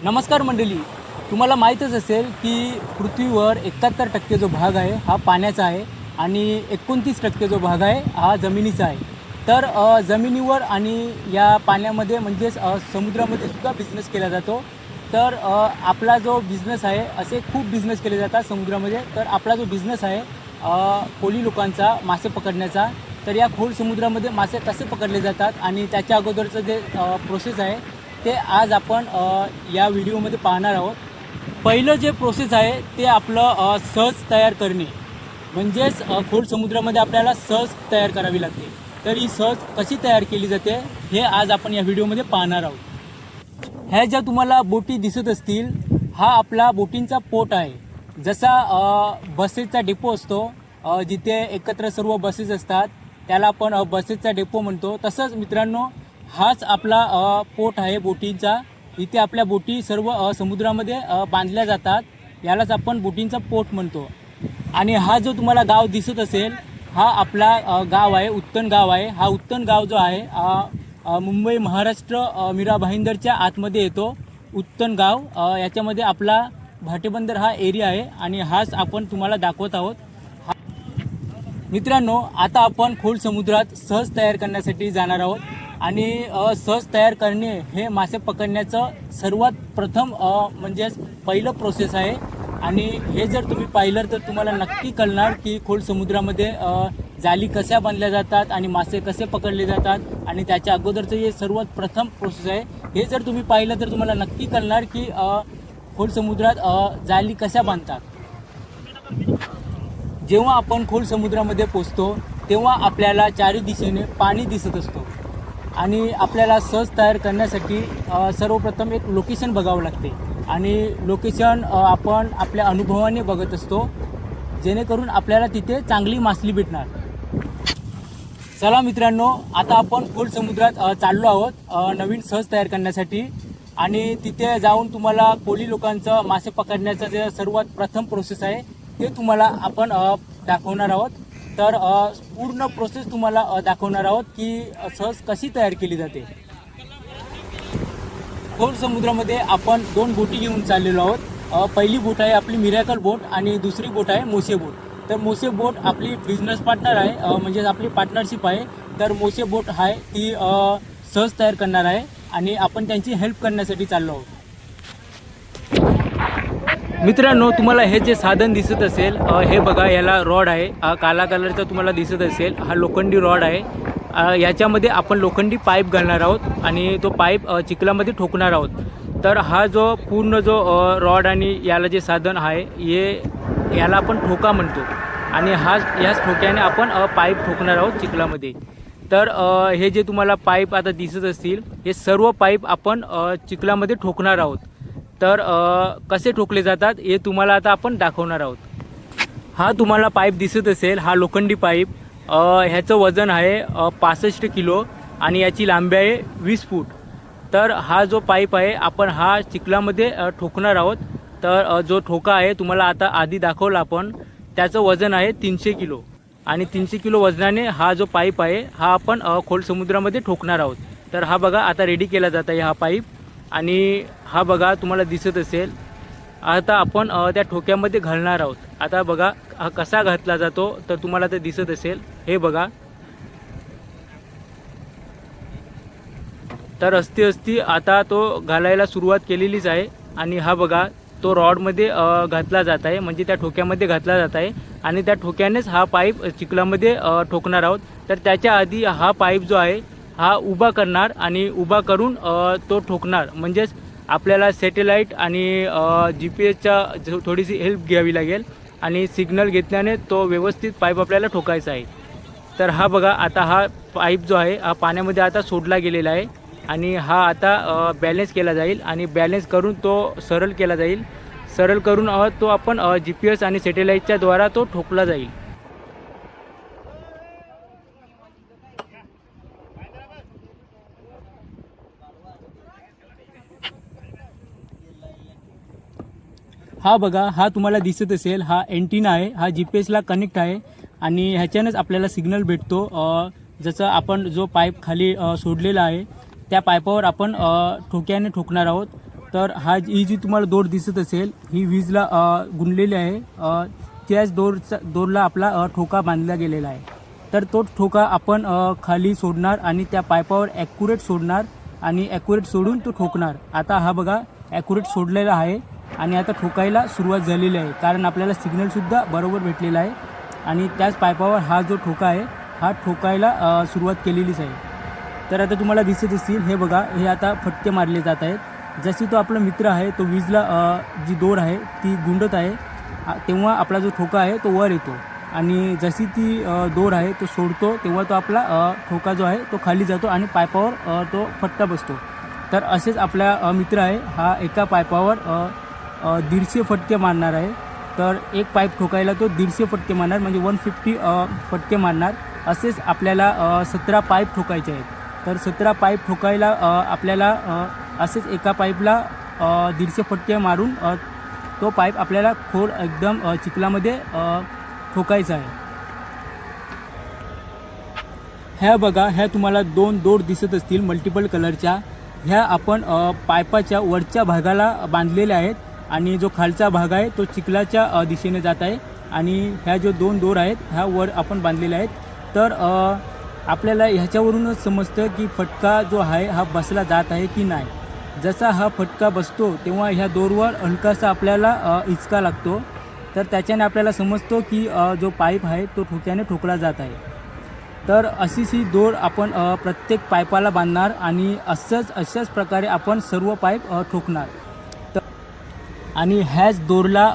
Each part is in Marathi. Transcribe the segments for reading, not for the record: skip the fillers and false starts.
नमस्कार मंडळी, तुम्हाला माहीतच असेल की पृथ्वीवर 71% जो भाग आहे हा पाण्याचा आहे आणि 29% जो भाग आहे हा जमिनीचा आहे. तर जमिनीवर आणि या पाण्यामध्ये म्हणजेच समुद्रामध्ये सुद्धा बिझनेस केला जातो. तर आपला जो बिझनेस आहे, असे खूप बिझनेस केले जातात समुद्रामध्ये. तर आपला जो बिझनेस आहे कोळी लोकांचा मासे पकडण्याचा, तर या खोल समुद्रामध्ये मासे कसे पकडले जातात आणि त्याच्या अगोदरचं जे प्रोसेस आहे ते आज आपण या व्हिडिओमध्ये पाहणार आहोत. पहिलं जे प्रोसेस आहे ते आपलं सहज तयार करणे, म्हणजेच खोल समुद्रामध्ये आपल्याला सहज तयार करावी लागते. तर ही सहज कशी तयार केली जाते हे आज आपण या व्हिडिओमध्ये पाहणार आहोत. ह्या ज्या तुम्हाला बोटी दिसत असतील, हा आपला बोटींचा पोट आहे. जसा बसेसचा डेपो असतो, जिथे एकत्र सर्व बसेस असतात त्याला आपण बसेसचा डेपो म्हणतो. तसंच मित्रांनो, हाच आपला पोट आहे बोटींचा. इथे आपल्या बोटी सर्व समुद्रामध्ये बांधल्या जातात. यालाच आपण बोटींचा पोट म्हणतो. आणि हा जो तुम्हाला गाव दिसत असेल, हा आपला गाव आहे, उत्तन गाव आहे. हा उत्तन गाव जो आहे मुंबई महाराष्ट्र मीरा भाईंदरच्या आतमध्ये येतो उत्तन गाव. याच्यामध्ये आपला भाटेबंदर हा एरिया आहे आणि हाच आपण तुम्हाला दाखवत आहोत. मित्रांनो, आता आपण खोल समुद्रात सहज तयार करण्यासाठी जाणार आहोत. आणि सहज तयार करणे हे मासे पकडण्याचं सर्वात प्रथम म्हणजेच पहिलं प्रोसेस आहे. आणि हे जर तुम्ही पाहिलं तर तुम्हाला नक्की कळणार की खोल समुद्रामध्ये जाळी कशा बांधल्या जातात आणि मासे कसे पकडले जातात. आणि त्याच्या अगोदरचं हे सर्वात प्रथम प्रोसेस आहे. हे जर तुम्ही पाहिलं तर तुम्हाला नक्की कळणार की खोल समुद्रात जाळी कशा बांधतात. जेव्हा आपण खोल समुद्रामध्ये पोचतो तेव्हा आपल्याला चारी दिशेने पाणी दिसत असतो. आणि आपल्याला सहज तयार करण्यासाठी सर्वप्रथम एक लोकेशन बघावं लागते. आणि लोकेशन आपण आपल्या अनुभवाने बघत असतो, जेणेकरून आपल्याला तिथे चांगली मासली भेटणार. चला मित्रांनो, आता आपण खोल समुद्रात चाललो आहोत नवीन सहज तयार करण्यासाठी. आणि तिथे जाऊन तुम्हाला कोळी लोकांचं मासे पकडण्याचं जे सर्वात प्रथम प्रोसेस आहे ते तुम्हाला आपण दाखवणार आहोत. तर पूर्ण प्रोसेस तुम्हाला दाखवणार आहोत की सहज कशी तयार केली जाते. खोल समुद्रामध्ये आपण 2 बोटी घेऊन चाललेलो आहोत. पहिली बोट आहे आपली मिरॅकल बोट आणि दुसरी बोट आहे मोसे बोट. तर मोसे बोट आपली बिझनेस पार्टनर आहे, म्हणजे आपली पार्टनरशिप आहे. तर मोसे बोट आहे ती सहज तयार करणार आहे आणि आपण त्यांची हेल्प करण्यासाठी चाललो आहोत. मित्रांनो, तुम्हाला हे जे साधन दिसत असेल, हे बघा, याला रॉड आहे. काला कलरचा तुम्हाला दिसत असेल, हा लोखंडी रॉड आहे. याच्यामध्ये आपण लोखंडी पाईप घालणार आहोत आणि तो पाईप चिखलामध्ये ठोकणार आहोत. तर हा जो पूर्ण जो रॉड आणि याला जे साधन आहे याला आपण ठोका म्हणतो. आणि याच ठोक्याने आपण पाईप ठोकणार आहोत चिखलामध्ये. तर हे जे तुम्हाला पाईप आता दिसत असतील, हे सर्व पाईप आपण चिखलामध्ये ठोकणार आहोत. तर कसे ठोकले जातात हे तुम्हाला आता आपण दाखवणार आहोत. हा तुम्हाला पाईप दिसत असेल, हा लोखंडी पाईप. ह्याचं वजन आहे 65 किलो आणि याची लांबी आहे 20 फूट. तर हा जो पाईप आहे आपण हा चिखलामध्ये ठोकणार आहोत. तर जो ठोका आहे तुम्हाला आता आधी दाखवला आपण, त्याचं वजन आहे 300 किलो. आणि 300 किलो वजनाने हा जो पाईप आहे हा आपण खोल समुद्रामध्ये ठोकणार आहोत. तर हा बघा, आता रेडी केला जात आहे हा पाईप. आणि हा बघा, तुम्हाला दिसत असेल, आता आपण त्या ठोक्यामध्ये घालणार आहोत. आता बघा हा कसा घातला जातो, तर तुम्हाला ते दिसत असेल, हे बघा. तर अस्ती आता तो घालायला सुरुवात केलेलीच आहे. आणि हा बघा, तो रॉडमध्ये घातला जात आहे, म्हणजे त्या ठोक्यामध्ये घातला जात आहे. आणि त्या ठोक्यानेच हा पाईप चिखलामध्ये ठोकणार आहोत. तर त्याच्या आधी हा पाईप जो आहे हा उभा करणार आणि उभा करून तो ठोकणार. म्हणजेच आपल्याला सॅटेलाईट आणि GPS थोडीशी हेल्प घ्यावी लागेल आणि सिग्नल घेतल्याने तो व्यवस्थित पाईप आपल्याला ठोकायचा आहे. तर हा बघा, आता हा पाईप जो आहे हा पाण्यामध्ये आता सोडला गेलेला आहे. आणि हा आता बॅलेन्स केला जाईल आणि बॅलेन्स करून तो सरळ केला जाईल. सरळ करून तो आपण GPS आणि सॅटेलाईटच्या द्वारा तो ठोकला जाईल. हा बघा, हा तुम्हाला दिसत असेल, हा एंटीना आहे, हा GPS कनेक्ट आहे. आणि ह्याच्यानंच आपल्याला सिग्नल भेटतो. जसं आपण जो पाईप खाली सोडलेला आहे त्या पाईपावर आपण ठोक्याने ठोकणार आहोत. तर ही जी तुम्हाला दोर दिसत असेल ही वीजला गुंडलेली आहे. त्याच दोरला आपला ठोका बांधला गेलेला आहे. तर तो ठोका आपण खाली सोडणार आणि त्या पाईपावर ॲक्युरेट सोडणार आणि ॲक्युरेट सोडून तो ठोकणार. आता हा बघा ॲक्युरेट सोडलेला आहे आणि आता ठोकायला सुरुवात झालेली आहे, कारण आपल्याला सिग्नलसुद्धा बरोबर भेटलेला आहे आणि त्याच पाईपावर हा जो ठोका आहे हा ठोकायला सुरुवात केलेलीच आहे. तर आता तुम्हाला दिसत असतील, हे बघा हे आता फटके मारले जात आहेत. जशी तो आपला मित्र आहे तो वीजला जी दोर आहे ती गुंडत आहे तेव्हा आपला जो ठोका आहे तो वर येतो आणि जशी ती दोर आहे तो सोडतो तेव्हा तो आपला ठोका जो आहे तो खाली जातो आणि पाईपावर तो फटका बसतो. तर असेच आपला मित्र आहे हा एका पाईपावर 150 फटके मारणार आहे. तर एक पाईप ठोकायला तो 150 फटके मारणार, म्हणजे 150 फटके मारणार. असेच आपल्याला 17 पाईप ठोकायचे आहेत. तर 17 पाईप ठोकायला आपल्याला असेच एका पाईपला 150 फटके मारून तो पाईप आपल्याला खोल एकदम चिखलामध्ये ठोकायचा आहे. ह्या बघा, ह्या तुम्हाला 2 दोर दिसत असतील मल्टिपल कलरच्या. ह्या आपण पाईपाच्या वरच्या भागाला बांधलेल्या आहेत आणि जो खालचा भाग आहे तो चिखलाच्या दिशेने जात आहे आणि ह्या जो 2 दोर आहेत ह्या वर आपण बांधलेल्या आहेत. तर आपल्याला ह्याच्यावरूनच समजतं की फटका जो आहे हा बसला जात आहे की नाही. जसा हा फटका बसतो तेव्हा ह्या दोरवर हलकासा आपल्याला इचका लागतो. तर त्याच्याने आपल्याला समजतो की जो पाईप आहे तो ठोक्याने ठोकला जात आहे. तर अशीच ही दोर आपण प्रत्येक पाईपाला बांधणार आणि अशाच प्रकारे आपण सर्व पाईप ठोकणार. तर आणि ह्याच दोरला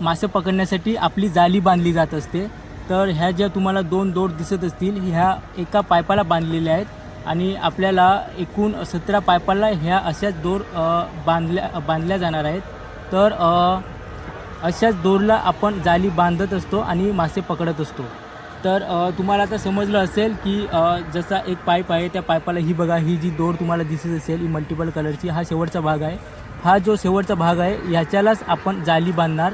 मासे पकडण्यासाठी आपली जाळी बांधली जात असते. तर ह्या ज्या तुम्हाला 2 दोर दिसत असतील ह्या एका पाईपाला बांधलेल्या आहेत आणि आपल्याला एकूण 17 पाईपाला ह्या अशाच दोर बांधल्या जाणार आहेत. तर अशाच दोरला आपण जाळी बांधत असतो आणि मासे पकडत असतो. तर तुम्हाला आता समजलं असेल की जसा एक पाईप आहे त्या पाईपाला ही बघा, ही जी दोर तुम्हाला दिसत असेल ही मल्टिपल कलरची, हा शेवटचा भाग आहे. हा जो शेवटचा भाग आहे ह्याच्यालाच आपण जाळी बांधणार.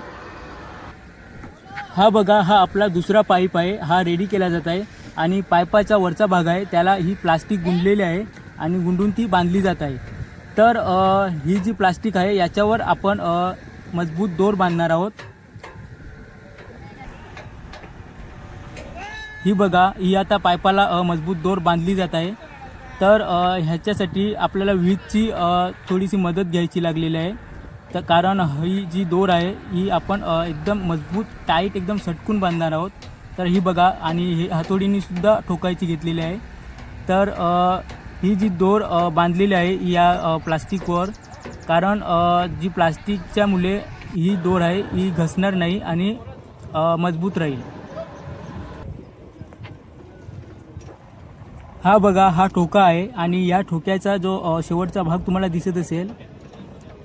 हा बघा, हा आपला दुसरा पाईप आहे, हा रेडी केला जात आहे आणि पाईपाचा वरचा भाग आहे त्याला ही प्लास्टिक गुंडलेली आहे आणि गुंडून ती बांधली जात आहे. तर ही जी प्लास्टिक आहे याच्यावर आपण मजबूत दोर बांधणार आहोत. ही बघा, ही आता पाईपाला मजबूत दोर बांधली जात आहे. तर ह्याच्यासाठी आपल्याला वीजची थोडीशी मदत घ्यायची लागलेली आहे. तर कारण ही जी दोर आहे ही आपण एकदम मजबूत टाईट एकदम सटकून बांधणार आहोत. तर ही बघा, आणि ही हातोडीने सुद्धा ठोकायची घेतलेली आहे. तर ही जी दोर बांधलेली आहे या प्लास्टिकवर, कारण जी प्लास्टिकच्यामुळे ही दोर आहे ही घसणार नाही आणि मजबूत राहील. हा बघा, हा ठोका आहे आणि या ठोक्याचा जो शेवटचा भाग तुम्हाला दिसत असेल,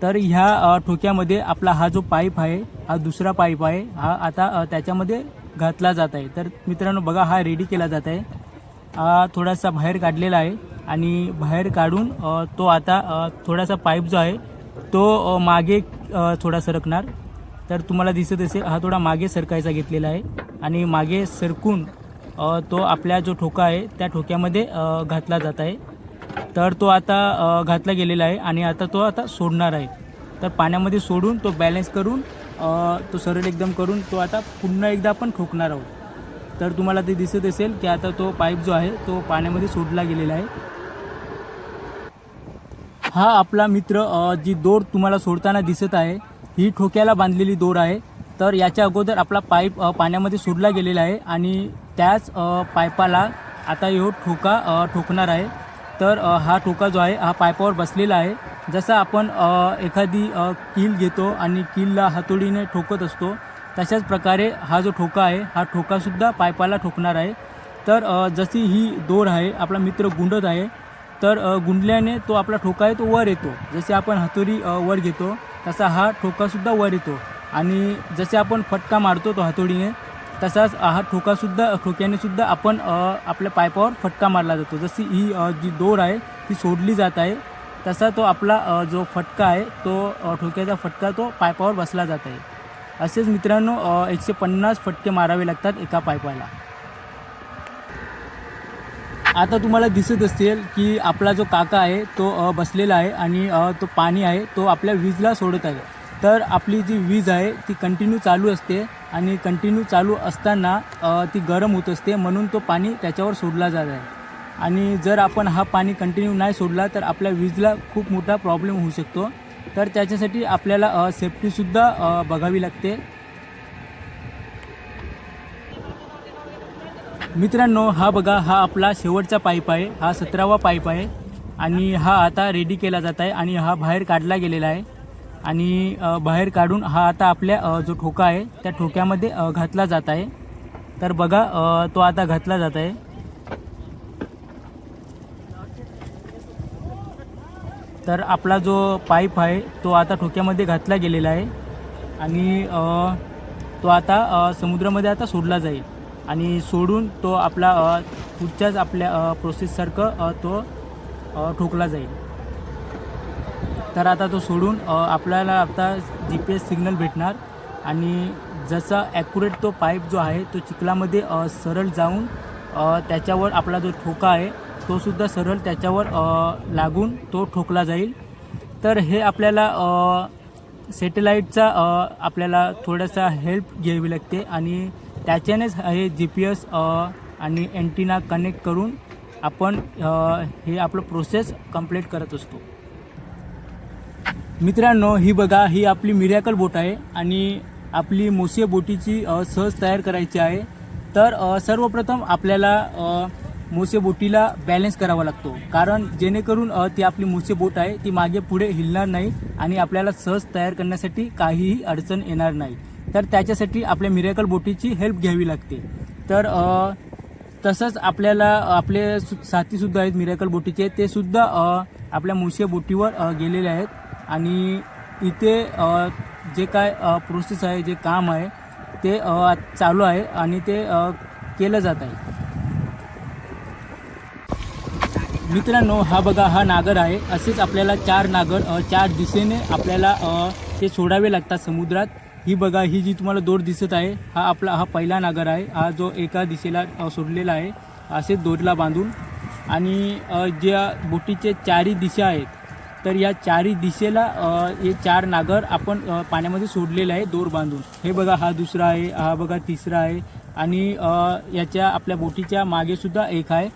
तर ह्या ठोक्यामध्ये आपला हा जो पाईप आहे हा दुसरा पाईप आहे, हा आता त्याच्यामध्ये घातला जात आहे. तर मित्रांनो बघा, हा रेडी केला जात आहे. हा थोडासा बाहेर काढलेला आहे आणि बाहेर काढून तो आता थोडासा पाईप जो आहे तो मागे थोडा सरकणार. तर तुम्हाला दिसत असेल हा थोडा मागे सरकायचा घेतलेला आहे आणि मागे सरकून तो आपला जो ठोका आहे त्या ठोक्यामध्ये घातला जात आहे. तर तो आता घातला गेलेला आहे आणि आता तो आता सोडणार आहे. तर पाण्यामध्ये सोडून तो बॅलन्स करून तो सरळ एकदम करून तो आता पुन्हा एकदा आपण ठोकणार आहोत. तर तुम्हाला ते दिसत असेल की आता तो पाईप जो आहे तो पाण्यामध्ये सोडला गेलेला आहे. हा आपला मित्र जी दोर तुम्हाला सोडताना दिसत आहे ही ठोक्याला बांधलेली दोर आहे. तर याच्या अगोदर आपला पाईप पाण्यामध्ये सोडला गेलेला आहे आणि त्याच पाईपाला आता ह्यो ठोका ठोकणार आहे. तर हा ठोका जो आहे हा पाईपावर बसलेला आहे. जसा आपण एखादी कील घेतो आणि कीलला हातोडीने ठोकत असतो, तशाच प्रकारे हा जो ठोका आहे हा ठोकासुद्धा पाईपाला ठोकणार आहे. तर जशी ही दोर आहे आपला मित्र गुंडत आहे, तर गुंडल्याने तो आपला ठोका आहे तो वर येतो. जसे आपण हातोडी वर घेतो तसा हा ठोकासुद्धा वर येतो आणि जसे आपण फटका मारतो तो हातोडीने, तसाच हा ठोक्याने सुद्धा आपण आपल्या पाईपावर फटका मारला जातो. जशी ही जी दोर आहे ती सोडली जात आहे तसा तो आपला जो फटका आहे तो ठोक्याचा फटका तो पाईपावर बसला जात आहे. असेच मित्रांनो 150 फटके मारावे लागतात एका पाईपाला. आता तुम्हाला दिसत असेल की आपला जो काका आहे तो बसलेला आहे आणि तो पाणी आहे तो आपल्या वीजला सोडत आहे. तर आपली जी वीज आहे ती कंटिन्यू चालू असते आणि कंटिन्यू चालू असताना ती गरम होत असते, म्हणून तो पाणी त्याच्यावर सोडला जात आहे. आणि जर आपण हा पाणी कंटिन्यू नाही सोडला तर आपल्या वीजला खूप मोठा प्रॉब्लेम होऊ शकतो. तर त्याच्यासाठी आपल्याला सेफ्टीसुद्धा बघावी लागते. मित्रांनो, हा बघा, हा आपला शेवटचा पाईप आहे. हा 17वा पाईप आहे आणि हा आता रेडी केला जात आहे आणि हा बाहेर काढला गेलेला आहे. आणि बाहेर काढून हा आता आपल्या जो ठोका आहे त्या ठोक्यामध्ये घातला जात आहे. तर बघा, तो आता घातला जात आहे. तर आपला जो पाईप आहे तो आता ठोक्यामध्ये घातला गेलेला आहे आणि तो आता समुद्रामध्ये आता सोडला जाईल आणि सोडून तो आपला पुढच्याच आपल्या प्रोसेससारखं तो ठोकला जाईल. तर आता तो सोडून आपल्याला आता GPS सिग्नल भेटणार आणि जसा ॲक्युरेट तो पाईप जो आहे तो चिखलामध्ये सरळ जाऊन त्याच्यावर आपला जो ठोका आहे तो सुद्धा सरळ त्याच्यावर लागून तो ठोकला जाईल. तर हे आपल्याला सॅटेलाईटचा आपल्याला थोडासा हेल्प घ्यावी लागते आणि त्याच्यानेच हे GPS आणि अँटिना कनेक्ट करून आपण हे आपलं प्रोसेस कंप्लीट करत असतो. मित्रांनो, ही बघा, ही आपली मिरॅकल बोट आहे आणि आपली मोसे बोटीची सहज तयार करायची आहे. तर सर्वप्रथम आपल्याला मोसे बोटीला बॅलन्स करावा लागतो, कारण जेणेकरून ती आपली मोसे बोट आहे ती मागे पुढे हिलणार नाही आणि आपल्याला सहज तयार करण्यासाठी काहीही अडचण येणार नाही. तर त्याच्यासाठी आपल्या मिरॅकल बोटीची हेल्प घ्यावी लागते. तर तसंच आपल्याला आपले साथीसुद्धा आहेत मिरॅकल बोटीचे, ते सुद्धा आपल्या मोसे बोटीवर गेलेले आहेत आणि इथे जे काय प्रोसेस आहे, जे काम आहे ते चालू आहे आणि ते केलं जात आहे. मित्रांनो, हा बघा, हा नागर आहे. असेच आपल्याला 4 नागर 4 दिशेने आपल्याला ते सोडावे लागतात समुद्रात. ही बघा, ही जी तुम्हाला दोर दिसत आहे हा पहिला नागर आहे. हा जो एका दिशेला सोडलेला आहे असे दोरला बांधून. आणि ज्या बोटीचे 4ही दिशा आहेत तर या 4ही दिशेला हे 4 नागर आपण पाण्यामध्ये सोडलेले आहे दोर बांधून. हे बघा, हा दुसरा आहे, हा बघा तिसरा आहे आणि याच्या आपल्या बोटीच्या मागेसुद्धा एक आहे.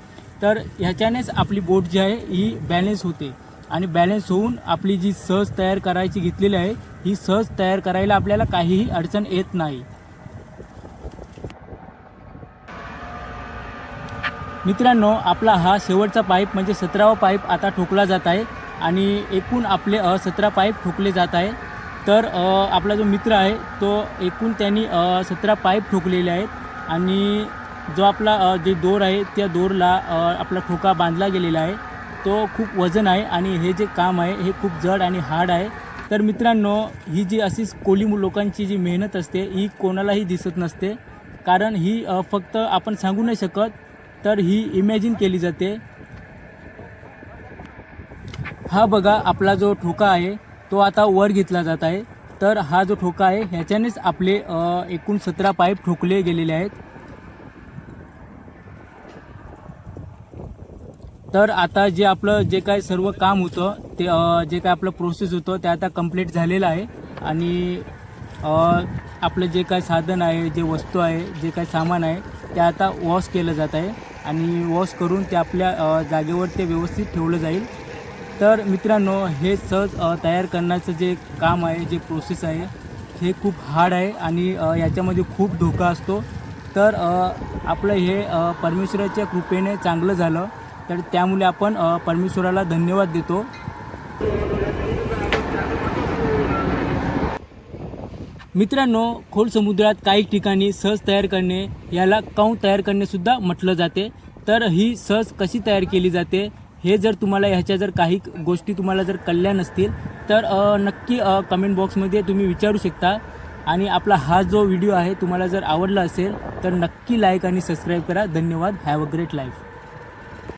तर ह्याच्यानेच आपली बोट जी आहे ही बॅलन्स होते आणि बॅलन्स होऊन आपली जी सहज तयार करायची घेतलेली आहे ही सहज तयार करायला आपल्याला काहीही अडचण येत नाही. मित्रांनो, आपला हा शेवटचा पाईप म्हणजे 17वा पाईप आता ठोकला जात आहे आणि एकूण आपले 17 पाईप ठोकले जात आहे. तर आपला जो मित्र आहे तो एकूण त्यांनी 17 पाईप ठोकलेले आहेत आणि जो आपला जे दोर आहे त्या दोरला आपला ठोका बांधला गेलेला आहे. तो खूप वजन आहे आणि हे जे काम आहे हे खूप जड आणि हार्ड आहे. तर मित्रांनो, ही जी अशी कोळी लोकांची जी मेहनत असते ही कोणालाही दिसत नसते, कारण ही फक्त आपण सांगू नाही शकत, तर ही इमॅजिन केली जाते. हा बघा, आपला जो ठोका आहे तो आता वर घेतला जात आहे. तर हा जो ठोका आहे ह्याच्यानेच आपले एकूण 17 पाईप ठोकले गेलेले आहेत. तर आता जे आपलं जे काय सर्व काम होतं ते जे काय आपलं प्रोसेस होतं ते आता कंप्लीट झालेलं आहे आणि आपलं जे काय साधन आहे, जे वस्तू आहे, जे काय सामान आहे ते आता वॉश केलं जात आहे आणि वॉश करून ते आपल्या जागेवर ते व्यवस्थित ठेवलं जाईल. तर मित्रांनो, हे सहज तयार करण्याचं जे काम आहे, जे प्रोसेस आहे हे खूप हार्ड आहे आणि याच्यामध्ये खूप धोका असतो. तर आपलं हे परमेश्वराच्या कृपेने चांगलं झालं, तर त्यामुळे आपण परमेश्वराला धन्यवाद देतो. मित्रांनो, खोल समुद्रात काही ठिकाणी सहज तयार करणे याला कौं तयार करणे सुद्धा म्हटलं जाते. तर ही सहज कशी तयार केली जाते हे जर तुम्हाला ह्याच्या जर काही गोष्टी तुम्हाला जर कळल्या नसतील तर नक्की कमेंट बॉक्समध्ये तुम्ही विचारू शकता. आणि आपला हा जो व्हिडिओ आहे तुम्हाला जर आवडला असेल तर नक्की लाईक आणि सबस्क्राईब करा. धन्यवाद. Have a great life.